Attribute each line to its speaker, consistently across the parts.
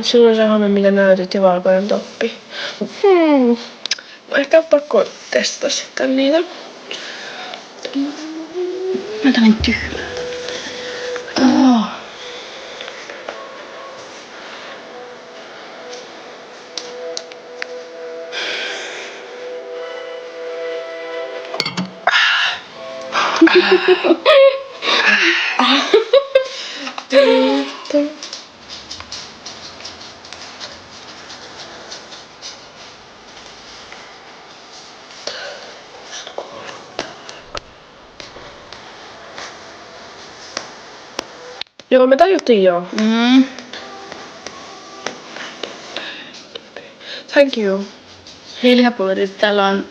Speaker 1: Silloin se hame, mitä näytit, ja valkoinen toppi. Ehkä on pakko testata sitten niitä.
Speaker 2: Mä otan niin tyhmää. Oh.
Speaker 1: Joo, me tajuttiin joo. Thank you.
Speaker 2: Hiilihappuletit, täällä on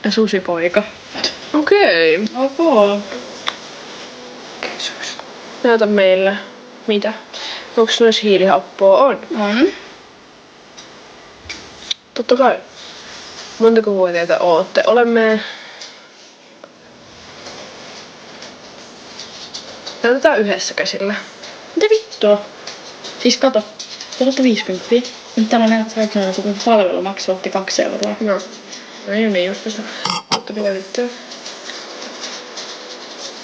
Speaker 2: susipoika.
Speaker 1: Okei.
Speaker 2: Okay.
Speaker 1: Näytä meille. Mitä? Onko sulla hiilihappoa? On.
Speaker 2: On.
Speaker 1: Totta kai. Montako vuotiaita ootte? Olemme... Näytetään yhdessä käsillä.
Speaker 2: Mitä vittua? Siis kato. 1050. Nyt täällä näyttää, että joku palvelumaksu otti 2 euroa.
Speaker 1: No. No ei niin just sitä. Mutta mitä vittua?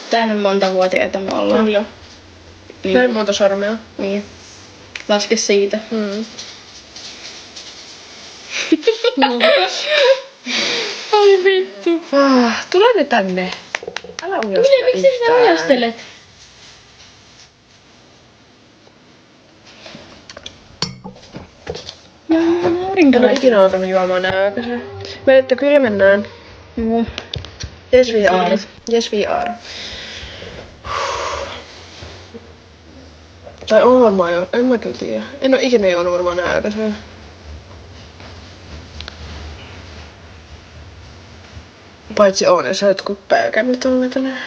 Speaker 2: Täällä on monta vuotiaita me ollaan.
Speaker 1: Kyllä.
Speaker 2: Niin.
Speaker 1: Näin monta sormea.
Speaker 2: Niin. Laske siitä. Ai vittu.
Speaker 1: Tule ne tänne. Älä ujostele.
Speaker 2: Miksi sinä ujostelet?
Speaker 1: En ole ikinä alkanut juomaan nää aikaisen. Menette kyllä mennään.
Speaker 2: Joo.
Speaker 1: Yes we are. Yes we are. Tai on varmaan jo. En mä kyllä tiedä. En oo ikinä juonut varmaan nää aikaisen. Paitsi on, ja sä jotkut päiväkännit on tänään.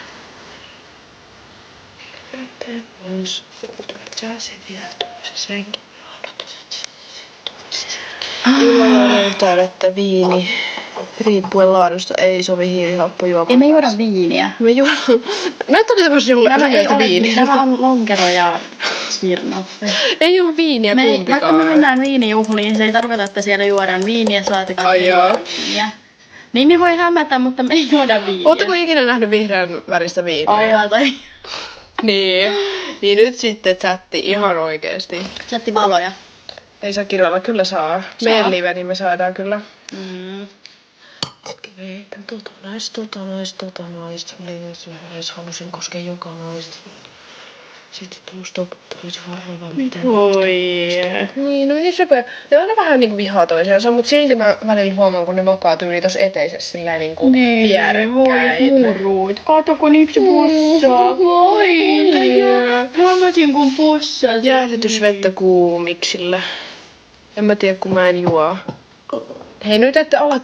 Speaker 1: Käteen pois. Tuotaan se vielä se senkin. Illalla löytää, että viini, riippuen laadusta, ei sovi hiilihappojuomaan.
Speaker 2: Ei me juoda viiniä.
Speaker 1: Me juodaan. Näyttää tämmöistä sinulle viiniä.
Speaker 2: Nämä on lonkero ja smirnoffi.
Speaker 1: Ei oo viiniä kumpikaan.
Speaker 2: Vaikka me mennään viinijuhliin, se ei tarkoita, että siellä juodaan viiniä, saatikaan
Speaker 1: Ai joo.
Speaker 2: viiniä. Niin ne voi hämätä, mutta me ei juoda viiniä.
Speaker 1: Ootteko ikinä nähnyt vihreän väristä viiniä?
Speaker 2: Ai tai...
Speaker 1: Niin. Niin nyt sitten chatti ihan oikeesti.
Speaker 2: Chatti valoja.
Speaker 1: Ei saa kirjoilla, kyllä saa. Meidän live, niin me saadaan kyllä. Totanais, halusin koskea jokaista. Sitten tuosta tulisi varmaan mitään.
Speaker 2: Voi.
Speaker 1: Niin, no ei se ne aina vähän niinku vihaa toisiansa, mut silti mä välillä huomaan, kun ne mokaa tyyli tossa eteisessä silleen niinku vierekkäin.
Speaker 2: Voi muruit. Kato kun yksi pussaa. Voi. Hämätin kun pussaa.
Speaker 1: Jäähdytysvettä kuumiksille. En mä tiedä, kun mä en juo. Hei, nyt ette ala